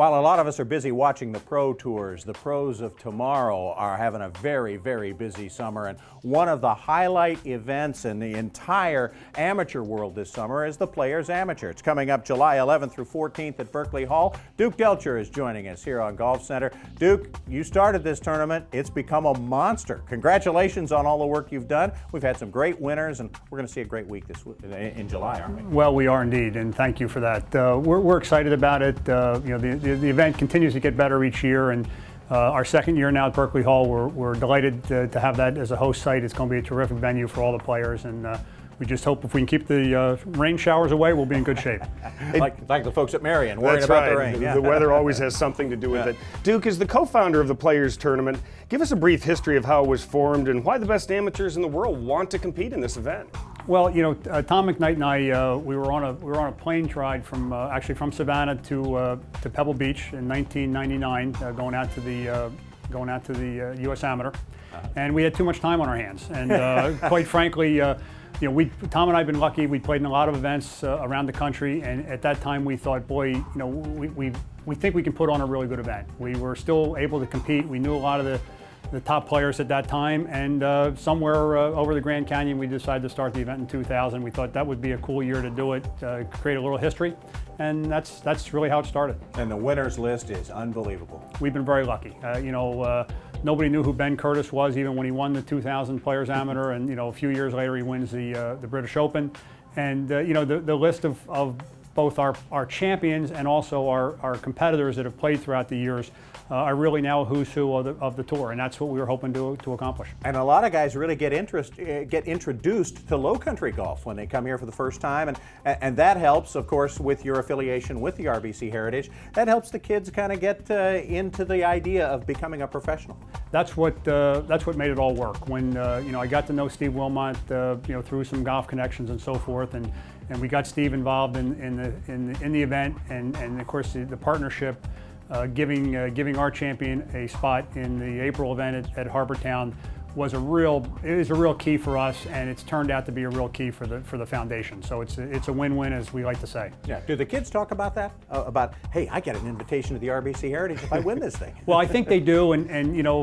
While a lot of us are busy watching the pro tours, the pros of tomorrow are having a very, very busy summer. And one of the highlight events in the entire amateur world this summer is the Players Amateur. It's coming up July 11th through 14th at Berkeley Hall. Duke Delcher is joining us here on Golf Center. Duke, you started this tournament. It's become a monster. Congratulations on all the work you've done. We've had some great winners, and we're going to see a great week in July, aren't we? Well, we are indeed, and thank you for that. We're excited about it. You know, the event continues to get better each year, and our second year now at Berkeley Hall, we're delighted to have that as a host site. It's going to be a terrific venue for all the players, and we just hope if we can keep the rain showers away, we'll be in good shape. like the folks at Marion, worried about the rain. The weather always has something to do with it. Duke, as the co-founder of the Players Tournament, give us a brief history of how it was formed and why the best amateurs in the world want to compete in this event. Well, you know, Tom McKnight and I, we were on a plane ride from actually from Savannah to Pebble Beach in 1999, going out to the U.S. Amateur, and we had too much time on our hands. And quite frankly, you know, Tom and I have been lucky. We played in a lot of events around the country, and at that time we thought, boy, you know, we think we can put on a really good event. We were still able to compete. We knew a lot of the top players at that time, and somewhere over the Grand Canyon we decided to start the event in 2000. We thought that would be a cool year to do it, create a little history, and that's really how it started. And the winners list is unbelievable. We've been very lucky. You know, nobody knew who Ben Curtis was even when he won the 2000 Players Amateur, and you know, a few years later he wins the British Open. And you know, the list of both our champions and also our competitors that have played throughout the years are really now a who's who of the tour, and that's what we were hoping to accomplish. And a lot of guys really get introduced to low country golf when they come here for the first time, and that helps, of course, with your affiliation with the RBC Heritage. That helps the kids kind of get into the idea of becoming a professional. That's what made it all work. When you know, I got to know Steve Wilmot, you know, through some golf connections and so forth, and we got Steve involved in the event, and of course the partnership. Giving our champion a spot in the April event at Harbortown was a real key for us, and it's turned out to be a real key for the foundation. So it's a win-win, as we like to say. Yeah. Do the kids talk about that? About, hey, I get an invitation to the RBC Heritage if I win this thing. Well, I think they do, and you know,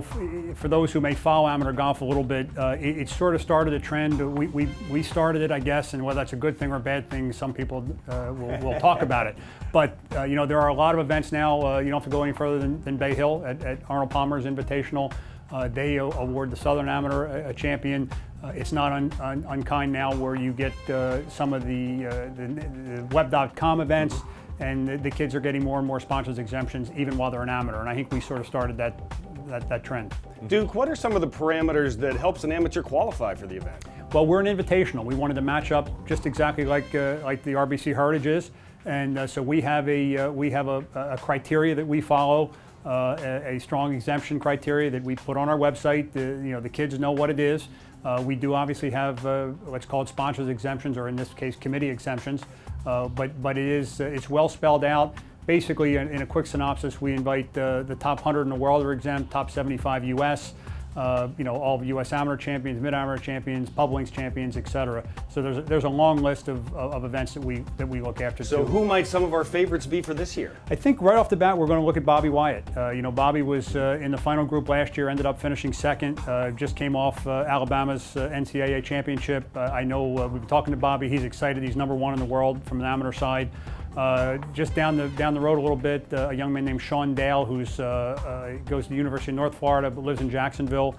for those who may follow amateur golf a little bit, it sort of started a trend. We started it, I guess, and whether that's a good thing or a bad thing, some people will talk about it. But you know, there are a lot of events now. You don't have to go any further than Bay Hill at Arnold Palmer's Invitational. They award the Southern Amateur a champion. It's not unkind now where you get some of the web.com events, and the kids are getting more and more sponsors exemptions even while they're an amateur, and I think we sort of started that trend. Duke, what are some of the parameters that helps an amateur qualify for the event? Well, we're an invitational. We wanted to match up just exactly like the RBC Heritage is, and so we have a criteria that we follow. A strong exemption criteria that we put on our website. You know, the kids know what it is. We do obviously have what's called sponsors exemptions, or in this case, committee exemptions. But it's well spelled out. Basically, in a quick synopsis, we invite the top 100 in the world are exempt, top 75 U.S. You know, all U.S. amateur champions, mid-amateur champions, pub links champions, etc. So there's a long list of events that we look after. So who might some of our favorites be for this year? I think right off the bat we're going to look at Bobby Wyatt. You know, Bobby was in the final group last year, ended up finishing second. Just came off Alabama's NCAA championship. I know we've been talking to Bobby. He's excited. He's #1 in the world from the amateur side. Just down the road a little bit, a young man named Sean Dale, who's goes to the University of North Florida but lives in Jacksonville.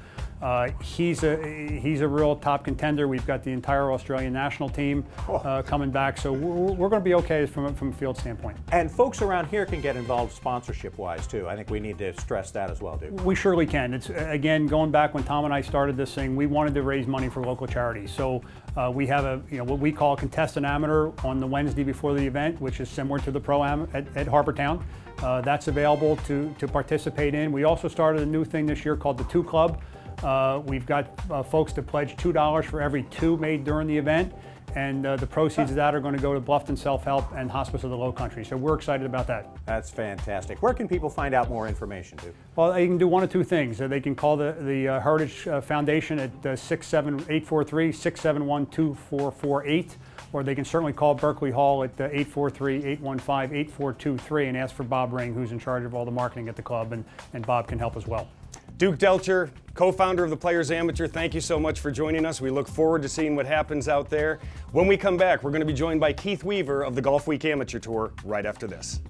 He's a real top contender. We've got the entire Australian national team coming back, so we're going to be okay from a field standpoint. And folks around here can get involved sponsorship-wise too. I think we need to stress that as well, Duke. We surely can. It's again, going back when Tom and I started this thing, we wanted to raise money for local charities. So we have what we call a contestant amateur on the Wednesday before the event, which is similar to the pro am at Harbortown. That's available to participate in. We also started a new thing this year called the 2 Club. We've got folks to pledge $2 for every 2 made during the event, and the proceeds of that are going to go to Bluffton Self-Help and Hospice of the Low Country. So we're excited about that. That's fantastic. Where can people find out more information, Duke? Well, they can do one of two things. They can call the Heritage Foundation at 843-671-2448, or they can certainly call Berkeley Hall at 843-815-8423 and ask for Bob Ring, who's in charge of all the marketing at the club, and Bob can help as well. Duke Delcher, co-founder of the Players Amateur, thank you so much for joining us. We look forward to seeing what happens out there. When we come back, we're going to be joined by Keith Weaver of the Golf Week Amateur Tour right after this.